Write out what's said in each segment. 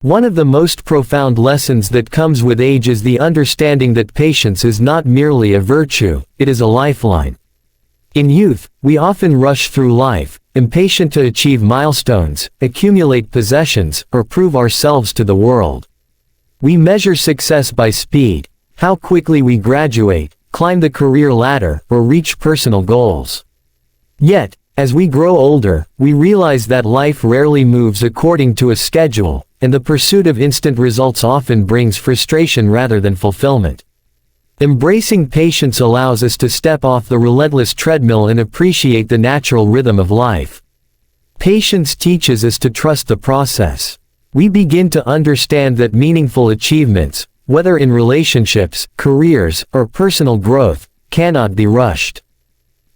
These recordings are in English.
One of the most profound lessons that comes with age is the understanding that patience is not merely a virtue, it is a lifeline. In youth, we often rush through life, impatient to achieve milestones, accumulate possessions, or prove ourselves to the world. We measure success by speed, how quickly we graduate, climb the career ladder, or reach personal goals. Yet, as we grow older, we realize that life rarely moves according to a schedule, and the pursuit of instant results often brings frustration rather than fulfillment. Embracing patience allows us to step off the relentless treadmill and appreciate the natural rhythm of life. Patience teaches us to trust the process. We begin to understand that meaningful achievements, whether in relationships, careers, or personal growth, cannot be rushed.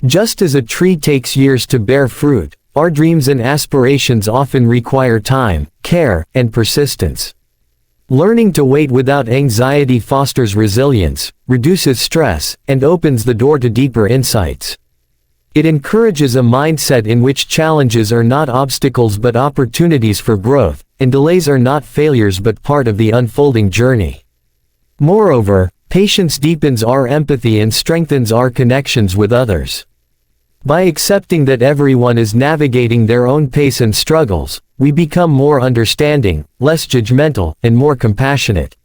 Just as a tree takes years to bear fruit, our dreams and aspirations often require time, care, and persistence. Learning to wait without anxiety fosters resilience, reduces stress, and opens the door to deeper insights. It encourages a mindset in which challenges are not obstacles but opportunities for growth, and delays are not failures but part of the unfolding journey. Moreover, patience deepens our empathy and strengthens our connections with others. By accepting that everyone is navigating their own pace and struggles, we become more understanding, less judgmental, and more compassionate.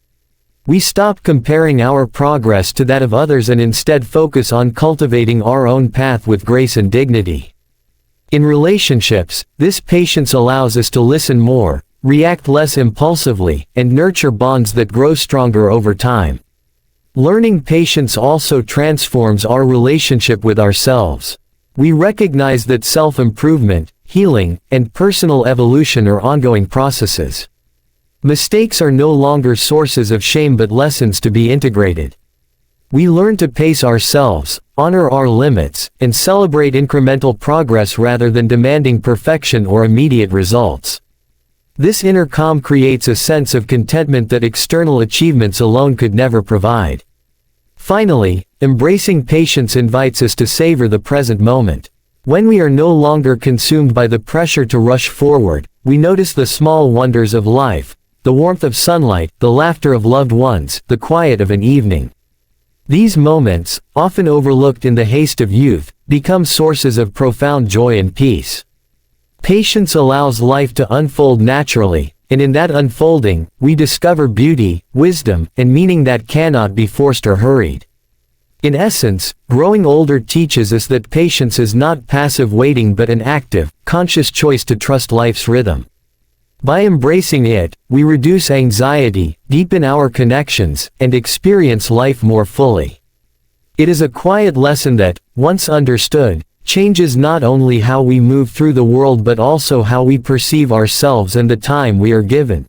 We stop comparing our progress to that of others and instead focus on cultivating our own path with grace and dignity. In relationships, this patience allows us to listen more, react less impulsively, and nurture bonds that grow stronger over time. Learning patience also transforms our relationship with ourselves. We recognize that self-improvement, healing, and personal evolution are ongoing processes. Mistakes are no longer sources of shame but lessons to be integrated. We learn to pace ourselves, honor our limits, and celebrate incremental progress rather than demanding perfection or immediate results. This inner calm creates a sense of contentment that external achievements alone could never provide. Finally, embracing patience invites us to savor the present moment. When we are no longer consumed by the pressure to rush forward, we notice the small wonders of life, the warmth of sunlight, the laughter of loved ones, the quiet of an evening. These moments, often overlooked in the haste of youth, become sources of profound joy and peace. Patience allows life to unfold naturally, and in that unfolding, we discover beauty, wisdom, and meaning that cannot be forced or hurried. In essence, growing older teaches us that patience is not passive waiting but an active, conscious choice to trust life's rhythm. By embracing it, we reduce anxiety, deepen our connections, and experience life more fully. It is a quiet lesson that, once understood, changes not only how we move through the world but also how we perceive ourselves and the time we are given.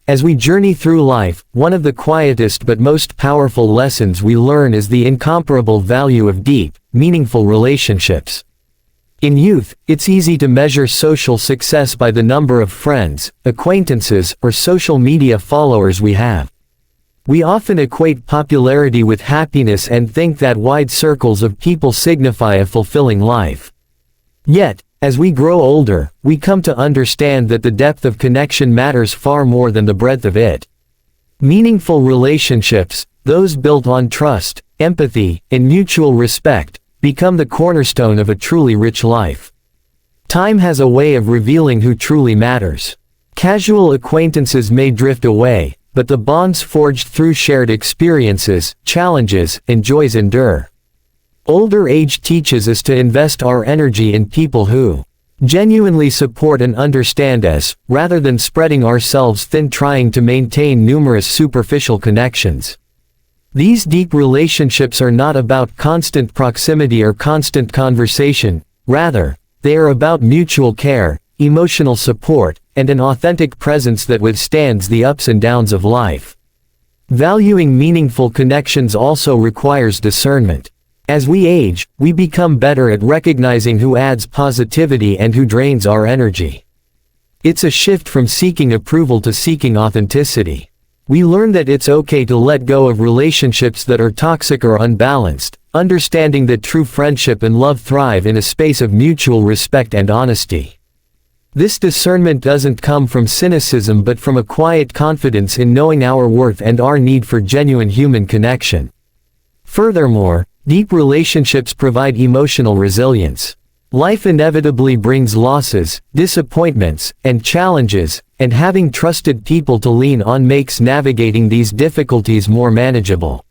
As we journey through life, one of the quietest but most powerful lessons we learn is the incomparable value of deep, meaningful relationships. In youth, it's easy to measure social success by the number of friends, acquaintances, or social media followers we have. We often equate popularity with happiness and think that wide circles of people signify a fulfilling life. Yet, as we grow older, we come to understand that the depth of connection matters far more than the breadth of it. Meaningful relationships, those built on trust, empathy, and mutual respect, become the cornerstone of a truly rich life. Time has a way of revealing who truly matters. Casual acquaintances may drift away, but the bonds forged through shared experiences, challenges, and joys endure. Older age teaches us to invest our energy in people who genuinely support and understand us, rather than spreading ourselves thin trying to maintain numerous superficial connections. These deep relationships are not about constant proximity or constant conversation, rather, they are about mutual care, emotional support, and an authentic presence that withstands the ups and downs of life. Valuing meaningful connections also requires discernment. As we age, we become better at recognizing who adds positivity and who drains our energy. It's a shift from seeking approval to seeking authenticity. We learn that it's okay to let go of relationships that are toxic or unbalanced, understanding that true friendship and love thrive in a space of mutual respect and honesty. This discernment doesn't come from cynicism but from a quiet confidence in knowing our worth and our need for genuine human connection. Furthermore, deep relationships provide emotional resilience. Life inevitably brings losses, disappointments, and challenges, and having trusted people to lean on makes navigating these difficulties more manageable.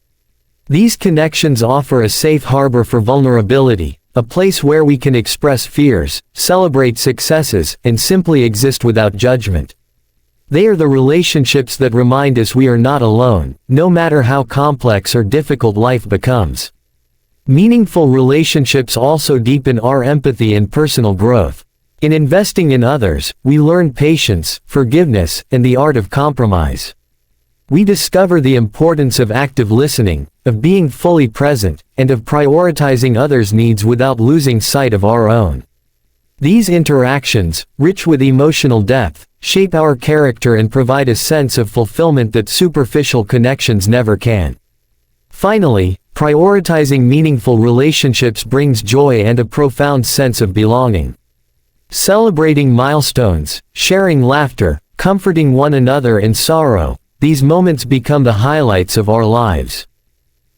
These connections offer a safe harbor for vulnerability, a place where we can express fears, celebrate successes, and simply exist without judgment. They are the relationships that remind us we are not alone, no matter how complex or difficult life becomes. Meaningful relationships also deepen our empathy and personal growth. In investing in others, we learn patience, forgiveness, and the art of compromise. We discover the importance of active listening, of being fully present, and of prioritizing others' needs without losing sight of our own. These interactions, rich with emotional depth, shape our character and provide a sense of fulfillment that superficial connections never can. Finally, prioritizing meaningful relationships brings joy and a profound sense of belonging. Celebrating milestones, sharing laughter, comforting one another in sorrow, these moments become the highlights of our lives.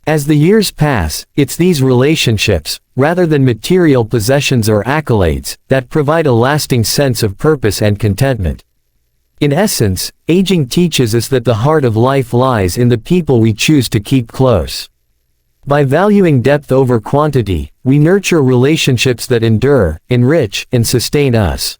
As the years pass, it's these relationships, rather than material possessions or accolades, that provide a lasting sense of purpose and contentment. In essence, aging teaches us that the heart of life lies in the people we choose to keep close. By valuing depth over quantity, we nurture relationships that endure, enrich, and sustain us.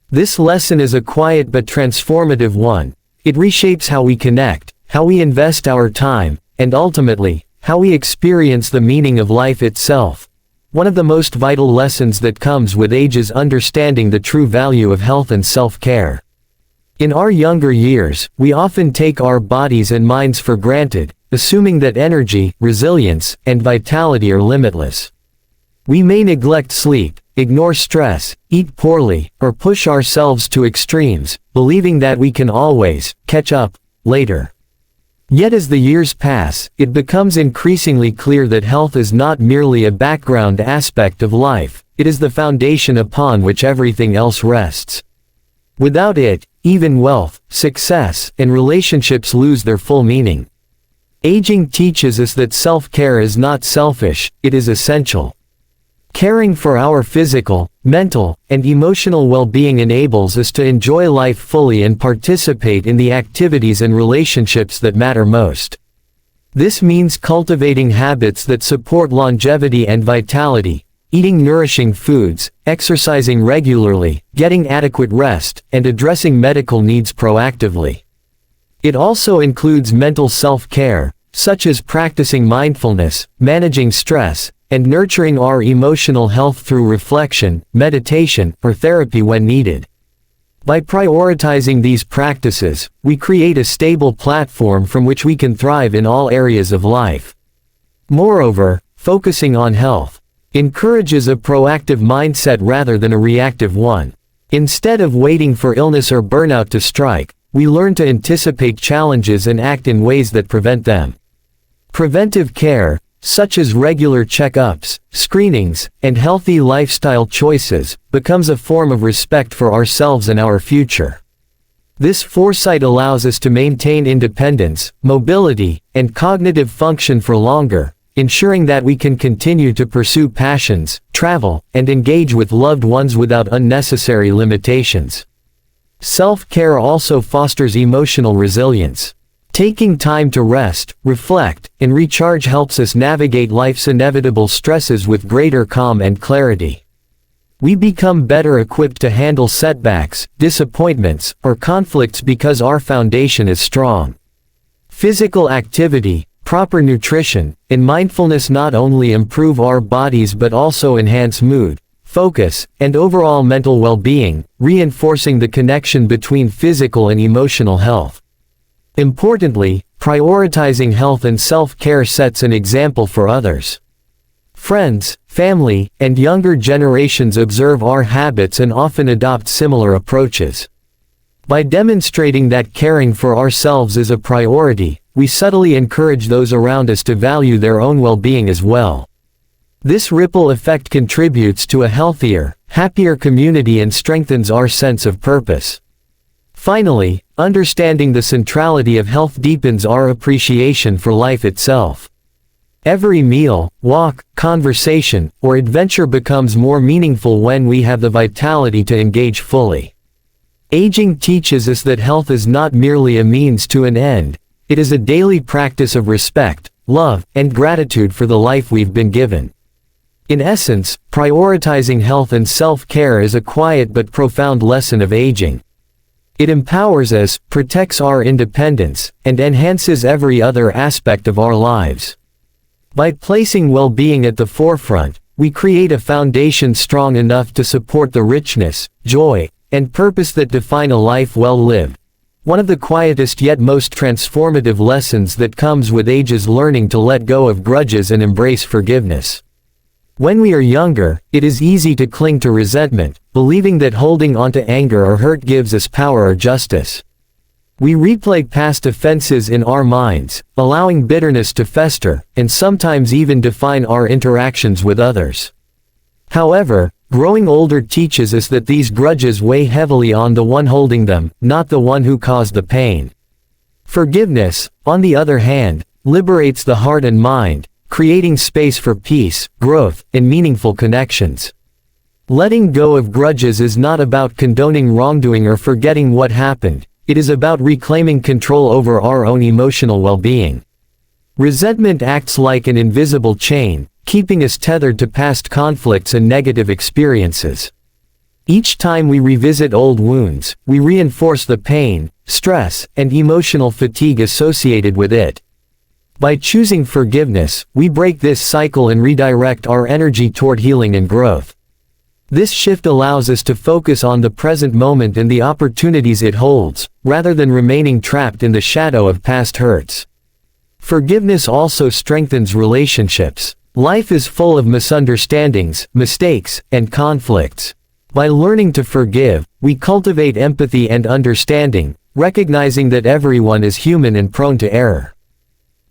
This lesson is a quiet but transformative one. It reshapes how we connect, how we invest our time, and ultimately, how we experience the meaning of life itself. One of the most vital lessons that comes with age is understanding the true value of health and self-care. In our younger years, we often take our bodies and minds for granted, assuming that energy, resilience, and vitality are limitless. We may neglect sleep, ignore stress, eat poorly, or push ourselves to extremes, believing that we can always catch up later. Yet as the years pass, it becomes increasingly clear that health is not merely a background aspect of life, it is the foundation upon which everything else rests. Without it, even wealth, success, and relationships lose their full meaning. Aging teaches us that self-care is not selfish, it is essential. Caring for our physical, mental, and emotional well-being enables us to enjoy life fully and participate in the activities and relationships that matter most. This means cultivating habits that support longevity and vitality, eating nourishing foods, exercising regularly, getting adequate rest, and addressing medical needs proactively. It also includes mental self-care, such as practicing mindfulness, managing stress, and nurturing our emotional health through reflection, meditation, or therapy when needed. By prioritizing these practices, we create a stable platform from which we can thrive in all areas of life. Moreover, focusing on health encourages a proactive mindset rather than a reactive one. Instead of waiting for illness or burnout to strike, we learn to anticipate challenges and act in ways that prevent them. Preventive care, such as regular checkups, screenings, and healthy lifestyle choices, becomes a form of respect for ourselves and our future. This foresight allows us to maintain independence, mobility, and cognitive function for longer, ensuring that we can continue to pursue passions, travel, and engage with loved ones without unnecessary limitations. Self-care also fosters emotional resilience. Taking time to rest, reflect, and recharge helps us navigate life's inevitable stresses with greater calm and clarity. We become better equipped to handle setbacks, disappointments, or conflicts because our foundation is strong. Physical activity, proper nutrition, and mindfulness not only improve our bodies but also enhance mood, focus, and overall mental well-being, reinforcing the connection between physical and emotional health. Importantly, prioritizing health and self-care sets an example for others. Friends, family, and younger generations observe our habits and often adopt similar approaches. By demonstrating that caring for ourselves is a priority, we subtly encourage those around us to value their own well-being as well. This ripple effect contributes to a healthier, happier community and strengthens our sense of purpose. Finally, understanding the centrality of health deepens our appreciation for life itself. Every meal, walk, conversation, or adventure becomes more meaningful when we have the vitality to engage fully. Aging teaches us that health is not merely a means to an end, it is a daily practice of respect, love, and gratitude for the life we've been given. In essence, prioritizing health and self-care is a quiet but profound lesson of aging. It empowers us, protects our independence, and enhances every other aspect of our lives. By placing well-being at the forefront, we create a foundation strong enough to support the richness, joy, and purpose that define a life well lived. One of the quietest yet most transformative lessons that comes with age is learning to let go of grudges and embrace forgiveness. When we are younger, it is easy to cling to resentment, believing that holding on to anger or hurt gives us power or justice. We replay past offenses in our minds, allowing bitterness to fester, and sometimes even define our interactions with others. However, growing older teaches us that these grudges weigh heavily on the one holding them, not the one who caused the pain. Forgiveness, on the other hand, liberates the heart and mind, creating space for peace, growth, and meaningful connections. Letting go of grudges is not about condoning wrongdoing or forgetting what happened. It is about reclaiming control over our own emotional well-being. Resentment acts like an invisible chain, keeping us tethered to past conflicts and negative experiences. Each time we revisit old wounds, we reinforce the pain, stress, and emotional fatigue associated with it. By choosing forgiveness, we break this cycle and redirect our energy toward healing and growth. This shift allows us to focus on the present moment and the opportunities it holds, rather than remaining trapped in the shadow of past hurts. Forgiveness also strengthens relationships. Life is full of misunderstandings, mistakes, and conflicts. By learning to forgive, we cultivate empathy and understanding, recognizing that everyone is human and prone to error.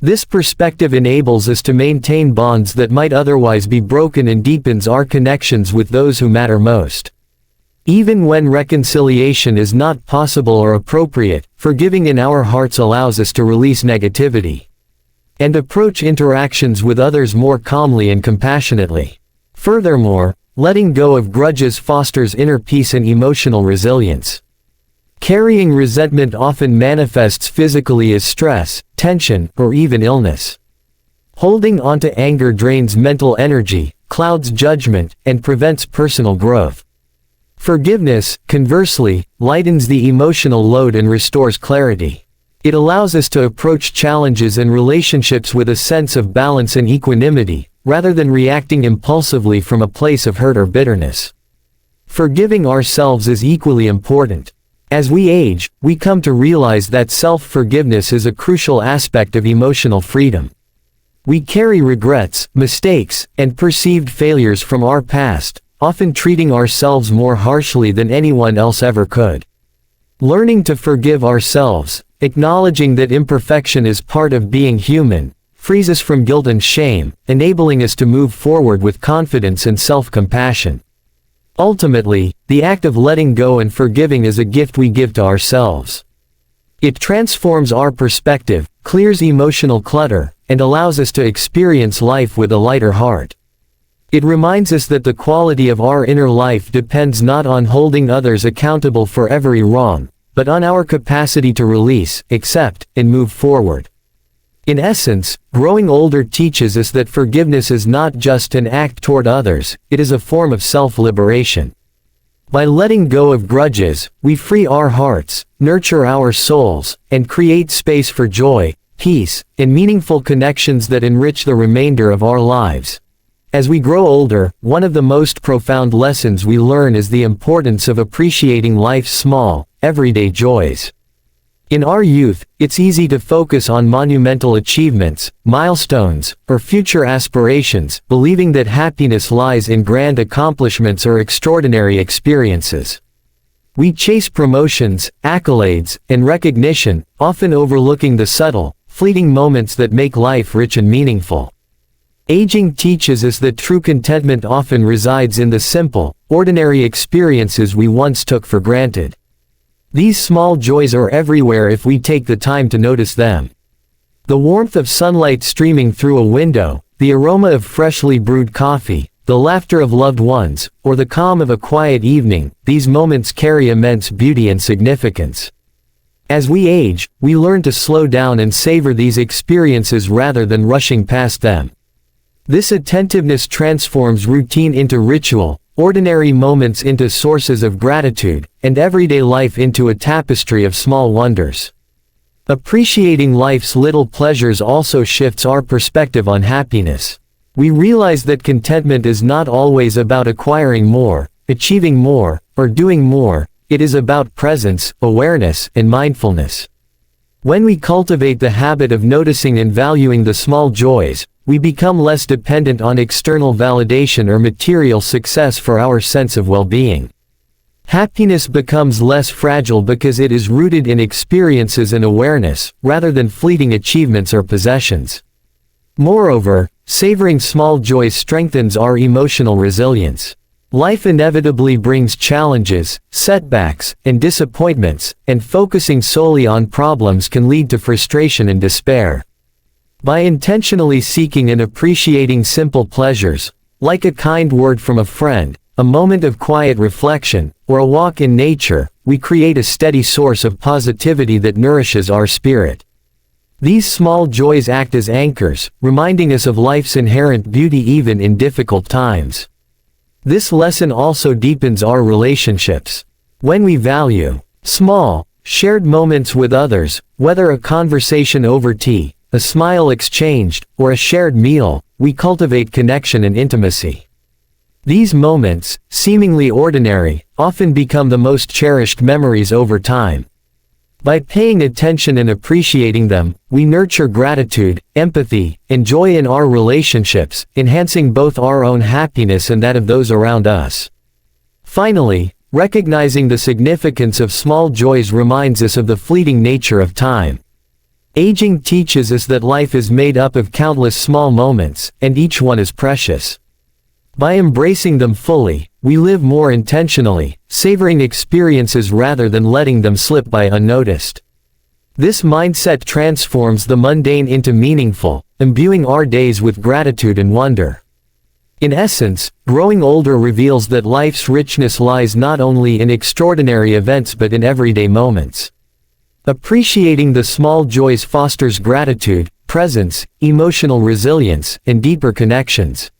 This perspective enables us to maintain bonds that might otherwise be broken and deepens our connections with those who matter most. Even when reconciliation is not possible or appropriate, forgiving in our hearts allows us to release negativity and approach interactions with others more calmly and compassionately. Furthermore, letting go of grudges fosters inner peace and emotional resilience. Carrying resentment often manifests physically as stress, tension, or even illness. Holding onto anger drains mental energy, clouds judgment, and prevents personal growth. Forgiveness, conversely, lightens the emotional load and restores clarity. It allows us to approach challenges and relationships with a sense of balance and equanimity, rather than reacting impulsively from a place of hurt or bitterness. Forgiving ourselves is equally important. As we age, we come to realize that self-forgiveness is a crucial aspect of emotional freedom. We carry regrets, mistakes, and perceived failures from our past, often treating ourselves more harshly than anyone else ever could. Learning to forgive ourselves, acknowledging that imperfection is part of being human, frees us from guilt and shame, enabling us to move forward with confidence and self-compassion. Ultimately, the act of letting go and forgiving is a gift we give to ourselves. It transforms our perspective, clears emotional clutter, and allows us to experience life with a lighter heart. It reminds us that the quality of our inner life depends not on holding others accountable for every wrong, but on our capacity to release, accept, and move forward. In essence, growing older teaches us that forgiveness is not just an act toward others, it is a form of self-liberation. By letting go of grudges, we free our hearts, nurture our souls, and create space for joy, peace, and meaningful connections that enrich the remainder of our lives. As we grow older, one of the most profound lessons we learn is the importance of appreciating life's small, everyday joys. In our youth, it's easy to focus on monumental achievements, milestones, or future aspirations, believing that happiness lies in grand accomplishments or extraordinary experiences. We chase promotions, accolades, and recognition, often overlooking the subtle, fleeting moments that make life rich and meaningful. Aging teaches us that true contentment often resides in the simple, ordinary experiences we once took for granted. These small joys are everywhere if we take the time to notice them. The warmth of sunlight streaming through a window, the aroma of freshly brewed coffee, the laughter of loved ones, or the calm of a quiet evening, these moments carry immense beauty and significance. As we age, we learn to slow down and savor these experiences rather than rushing past them. This attentiveness transforms routine into ritual, ordinary moments into sources of gratitude, and everyday life into a tapestry of small wonders. Appreciating life's little pleasures also shifts our perspective on happiness. We realize that contentment is not always about acquiring more, achieving more, or doing more. It is about presence, awareness, and mindfulness. When we cultivate the habit of noticing and valuing the small joys, we become less dependent on external validation or material success for our sense of well-being. Happiness becomes less fragile because it is rooted in experiences and awareness, rather than fleeting achievements or possessions. Moreover, savoring small joys strengthens our emotional resilience. Life inevitably brings challenges, setbacks, and disappointments, and focusing solely on problems can lead to frustration and despair. By intentionally seeking and appreciating simple pleasures, like a kind word from a friend, a moment of quiet reflection, or a walk in nature, we create a steady source of positivity that nourishes our spirit. These small joys act as anchors, reminding us of life's inherent beauty even in difficult times. This lesson also deepens our relationships. When we value small, shared moments with others, whether a conversation over tea, a smile exchanged, or a shared meal, we cultivate connection and intimacy. These moments, seemingly ordinary, often become the most cherished memories over time. By paying attention and appreciating them, we nurture gratitude, empathy, and joy in our relationships, enhancing both our own happiness and that of those around us. Finally, recognizing the significance of small joys reminds us of the fleeting nature of time. Aging teaches us that life is made up of countless small moments, and each one is precious. By embracing them fully, we live more intentionally, savoring experiences rather than letting them slip by unnoticed. This mindset transforms the mundane into meaningful, imbuing our days with gratitude and wonder. In essence, growing older reveals that life's richness lies not only in extraordinary events but in everyday moments. Appreciating the small joys fosters gratitude, presence, emotional resilience, and deeper connections.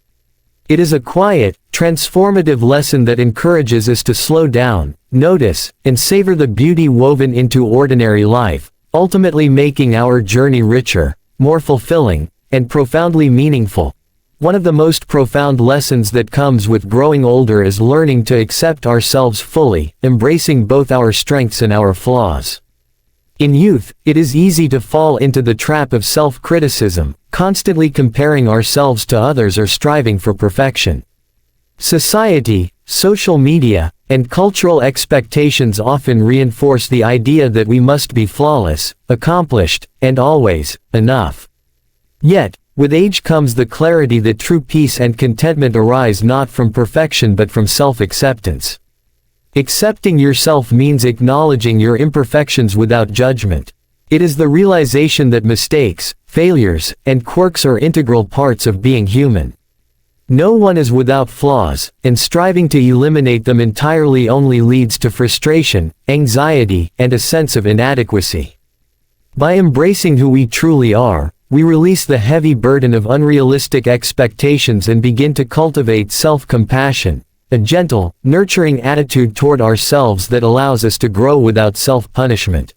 It is a quiet, transformative lesson that encourages us to slow down, notice, and savor the beauty woven into ordinary life, ultimately making our journey richer, more fulfilling, and profoundly meaningful. One of the most profound lessons that comes with growing older is learning to accept ourselves fully, embracing both our strengths and our flaws. In youth, it is easy to fall into the trap of self-criticism, constantly comparing ourselves to others or striving for perfection. Society, social media, and cultural expectations often reinforce the idea that we must be flawless, accomplished, and always enough. Yet, with age comes the clarity that true peace and contentment arise not from perfection but from self-acceptance. Accepting yourself means acknowledging your imperfections without judgment. It is the realization that mistakes, failures, and quirks are integral parts of being human. No one is without flaws, and striving to eliminate them entirely only leads to frustration, anxiety, and a sense of inadequacy. By embracing who we truly are, we release the heavy burden of unrealistic expectations and begin to cultivate self-compassion, a gentle, nurturing attitude toward ourselves that allows us to grow without self-punishment.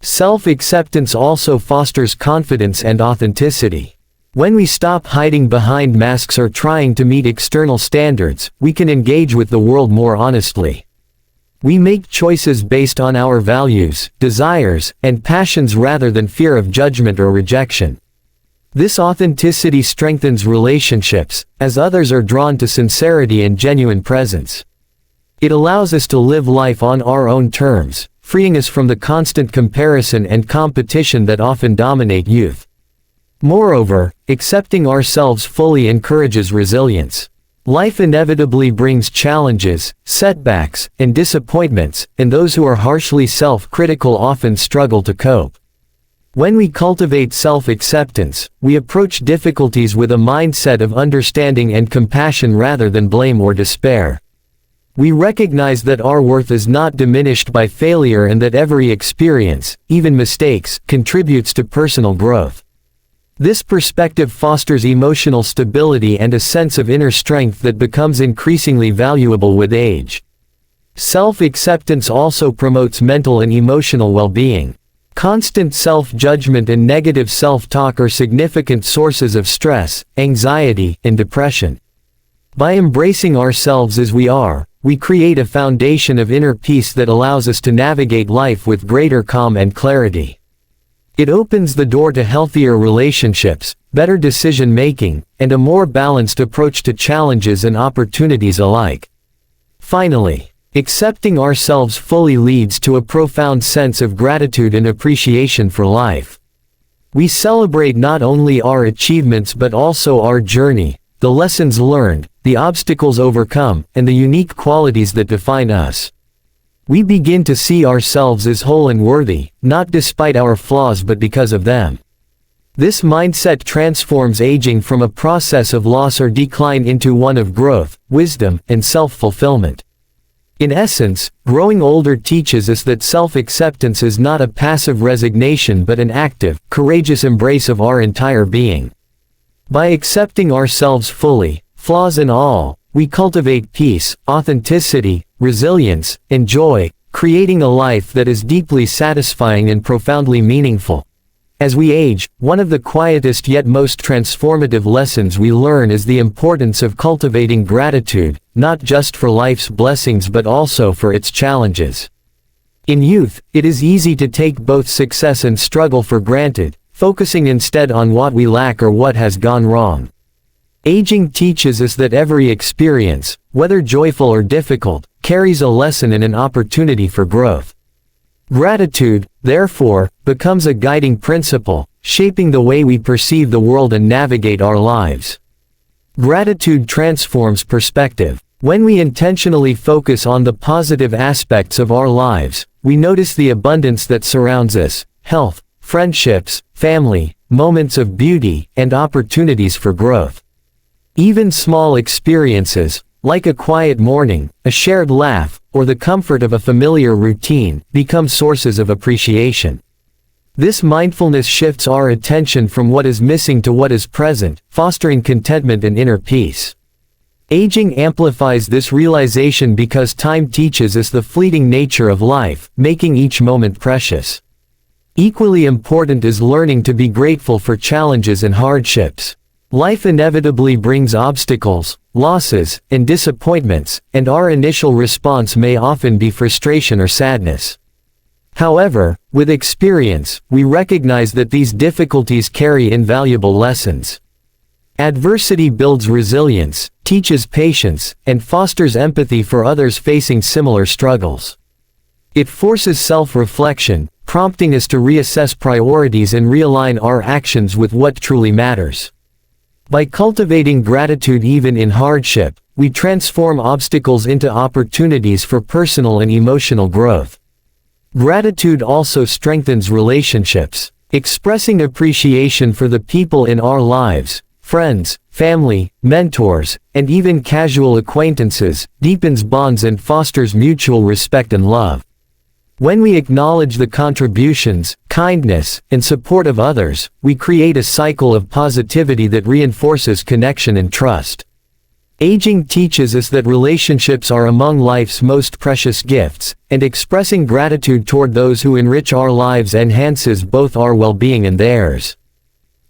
Self-acceptance also fosters confidence and authenticity. When we stop hiding behind masks or trying to meet external standards, we can engage with the world more honestly. We make choices based on our values, desires, and passions rather than fear of judgment or rejection. This authenticity strengthens relationships, as others are drawn to sincerity and genuine presence. It allows us to live life on our own terms, freeing us from the constant comparison and competition that often dominate youth. Moreover, accepting ourselves fully encourages resilience. Life inevitably brings challenges, setbacks, and disappointments, and those who are harshly self-critical often struggle to cope. When we cultivate self-acceptance, we approach difficulties with a mindset of understanding and compassion rather than blame or despair. We recognize that our worth is not diminished by failure and that every experience, even mistakes, contributes to personal growth. This perspective fosters emotional stability and a sense of inner strength that becomes increasingly valuable with age. Self-acceptance also promotes mental and emotional well-being. Constant self-judgment and negative self-talk are significant sources of stress, anxiety, and depression. By embracing ourselves as we are, we create a foundation of inner peace that allows us to navigate life with greater calm and clarity. It opens the door to healthier relationships, better decision-making, and a more balanced approach to challenges and opportunities alike. Finally, accepting ourselves fully leads to a profound sense of gratitude and appreciation for life. We celebrate not only our achievements but also our journey, the lessons learned, the obstacles overcome, and the unique qualities that define us. We begin to see ourselves as whole and worthy, not despite our flaws but because of them. This mindset transforms aging from a process of loss or decline into one of growth, wisdom, and self-fulfillment. In essence, growing older teaches us that self-acceptance is not a passive resignation but an active, courageous embrace of our entire being. By accepting ourselves fully, flaws and all, we cultivate peace, authenticity, resilience, and joy, creating a life that is deeply satisfying and profoundly meaningful. As we age, one of the quietest yet most transformative lessons we learn is the importance of cultivating gratitude, not just for life's blessings but also for its challenges. In youth, it is easy to take both success and struggle for granted, focusing instead on what we lack or what has gone wrong. Aging teaches us that every experience, whether joyful or difficult, carries a lesson and an opportunity for growth. Gratitude, therefore, becomes a guiding principle, shaping the way we perceive the world and navigate our lives. Gratitude transforms perspective. When we intentionally focus on the positive aspects of our lives, we notice the abundance that surrounds us: health, friendships, family, moments of beauty, and opportunities for growth. Even small experiences, like a quiet morning, a shared laugh, or the comfort of a familiar routine, become sources of appreciation. This mindfulness shifts our attention from what is missing to what is present, fostering contentment and inner peace. Aging amplifies this realization because time teaches us the fleeting nature of life, making each moment precious. Equally important is learning to be grateful for challenges and hardships. Life inevitably brings obstacles, losses, and disappointments, and our initial response may often be frustration or sadness. However, with experience, we recognize that these difficulties carry invaluable lessons. Adversity builds resilience, teaches patience, and fosters empathy for others facing similar struggles. It forces self-reflection, prompting us to reassess priorities and realign our actions with what truly matters. By cultivating gratitude even in hardship, we transform obstacles into opportunities for personal and emotional growth. Gratitude also strengthens relationships. Expressing appreciation for the people in our lives, friends, family, mentors, and even casual acquaintances, deepens bonds and fosters mutual respect and love. When we acknowledge the contributions, kindness, and support of others, we create a cycle of positivity that reinforces connection and trust. Aging teaches us that relationships are among life's most precious gifts, and expressing gratitude toward those who enrich our lives enhances both our well-being and theirs.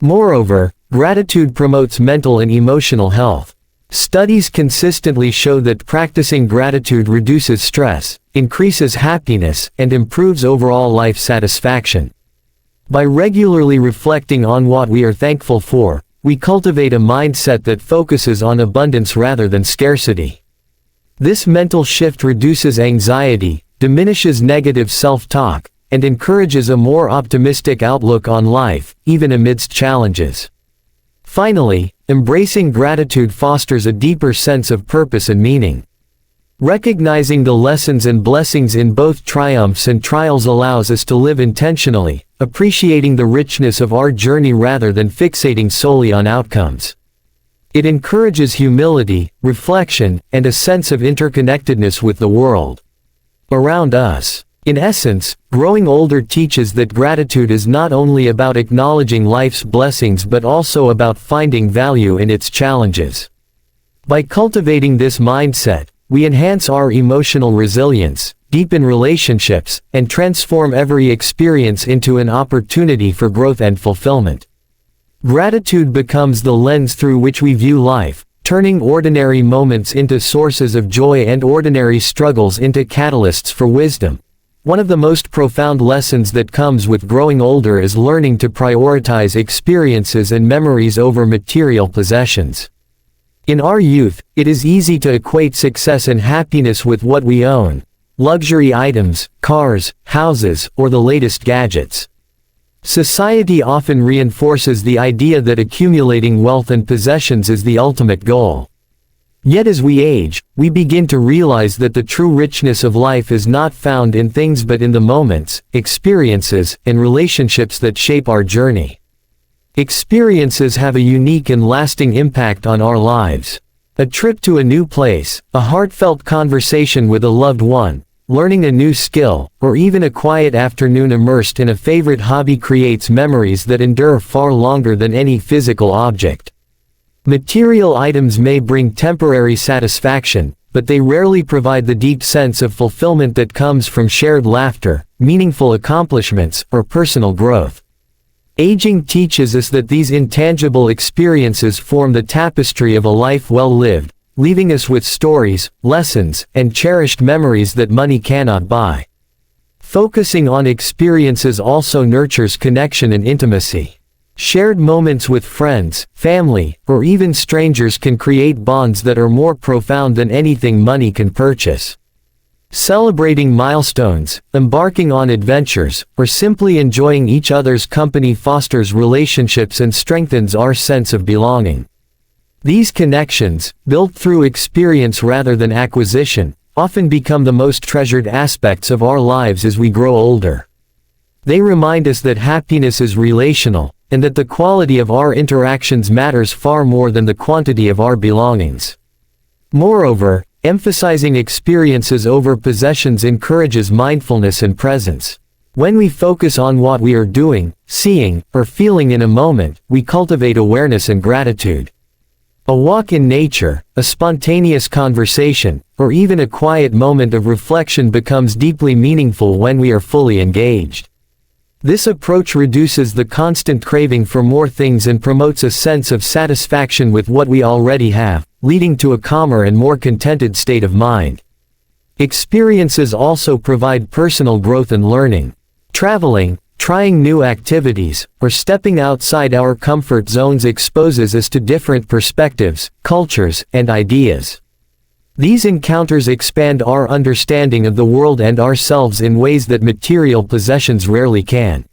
Moreover, gratitude promotes mental and emotional health. Studies consistently show that practicing gratitude reduces stress, increases happiness, and improves overall life satisfaction. By regularly reflecting on what we are thankful for, we cultivate a mindset that focuses on abundance rather than scarcity. This mental shift reduces anxiety, diminishes negative self-talk, and encourages a more optimistic outlook on life, even amidst challenges. Finally, embracing gratitude fosters a deeper sense of purpose and meaning. Recognizing the lessons and blessings in both triumphs and trials allows us to live intentionally, appreciating the richness of our journey rather than fixating solely on outcomes. It encourages humility, reflection, and a sense of interconnectedness with the world around us. In essence, growing older teaches that gratitude is not only about acknowledging life's blessings but also about finding value in its challenges. By cultivating this mindset, we enhance our emotional resilience, deepen relationships, and transform every experience into an opportunity for growth and fulfillment. Gratitude becomes the lens through which we view life, turning ordinary moments into sources of joy and ordinary struggles into catalysts for wisdom. One of the most profound lessons that comes with growing older is learning to prioritize experiences and memories over material possessions. In our youth, it is easy to equate success and happiness with what we own: luxury items, cars, houses, or the latest gadgets. Society often reinforces the idea that accumulating wealth and possessions is the ultimate goal. Yet as we age, we begin to realize that the true richness of life is not found in things but in the moments, experiences, and relationships that shape our journey. Experiences have a unique and lasting impact on our lives. A trip to a new place, a heartfelt conversation with a loved one, learning a new skill, or even a quiet afternoon immersed in a favorite hobby creates memories that endure far longer than any physical object. Material items may bring temporary satisfaction, but they rarely provide the deep sense of fulfillment that comes from shared laughter, meaningful accomplishments, or personal growth. Aging teaches us that these intangible experiences form the tapestry of a life well lived, leaving us with stories, lessons, and cherished memories that money cannot buy. Focusing on experiences also nurtures connection and intimacy. Shared moments with friends, family, or even strangers can create bonds that are more profound than anything money can purchase. Celebrating milestones, embarking on adventures, or simply enjoying each other's company fosters relationships and strengthens our sense of belonging. These connections, built through experience rather than acquisition, often become the most treasured aspects of our lives as we grow older. They remind us that happiness is relational, and that the quality of our interactions matters far more than the quantity of our belongings. Moreover, emphasizing experiences over possessions encourages mindfulness and presence. When we focus on what we are doing, seeing, or feeling in a moment, we cultivate awareness and gratitude. A walk in nature, a spontaneous conversation, or even a quiet moment of reflection becomes deeply meaningful when we are fully engaged. This approach reduces the constant craving for more things and promotes a sense of satisfaction with what we already have, leading to a calmer and more contented state of mind. Experiences also provide personal growth and learning. Traveling, trying new activities, or stepping outside our comfort zones exposes us to different perspectives, cultures, and ideas. These encounters expand our understanding of the world and ourselves in ways that material possessions rarely can.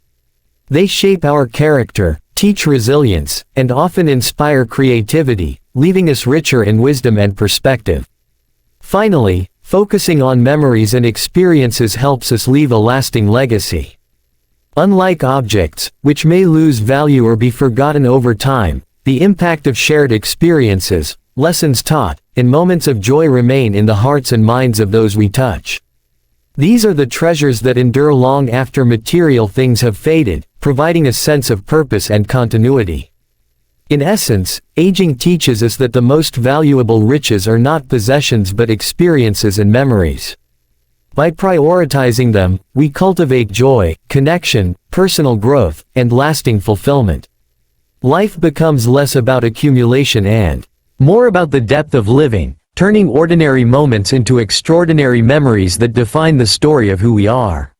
They shape our character, teach resilience, and often inspire creativity, leaving us richer in wisdom and perspective. Finally, focusing on memories and experiences helps us leave a lasting legacy. Unlike objects, which may lose value or be forgotten over time, the impact of shared experiences, lessons taught, and moments of joy remain in the hearts and minds of those we touch. These are the treasures that endure long after material things have faded, providing a sense of purpose and continuity. In essence, aging teaches us that the most valuable riches are not possessions but experiences and memories. By prioritizing them, we cultivate joy, connection, personal growth, and lasting fulfillment. Life becomes less about accumulation and more about the depth of living, turning ordinary moments into extraordinary memories that define the story of who we are.